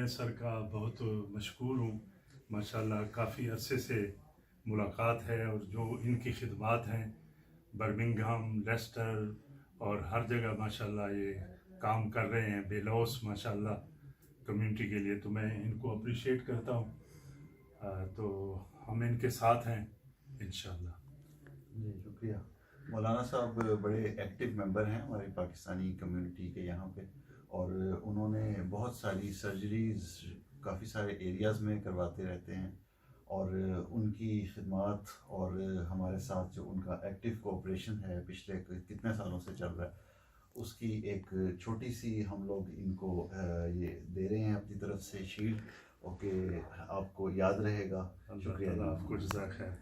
मैं सर का बहुत मशकूर हूँ। माशाल्लाह काफ़ी अरसे से मुलाकात है और जो इनकी खिदमात हैं बर्मिंघम, लेस्टर और हर जगह माशाल्लाह ये काम कर रहे हैं बेलौस माशाल्लाह कम्युनिटी के लिए, तो मैं इनको अप्रिशिएट करता हूँ। तो हम इनके साथ हैं इंशाल्लाह। जी शुक्रिया। मौलाना साहब बड़े एक्टिव मेंबर हैं हमारी पाकिस्तानी कम्युनिटी के यहाँ पे, और उन्होंने बहुत सारी सर्जरीज़ काफ़ी सारे एरियाज़ में करवाते रहते हैं, और उनकी खिदमत और हमारे साथ जो उनका एक्टिव कोऑपरेशन है पिछले कितने सालों से चल रहा है, उसकी एक छोटी सी हम लोग इनको ये दे रहे हैं अपनी तरफ से शील्ड, ओके आपको याद रहेगा। शुक्रिया अल्लाह जी। आपको जज़ाक खैर।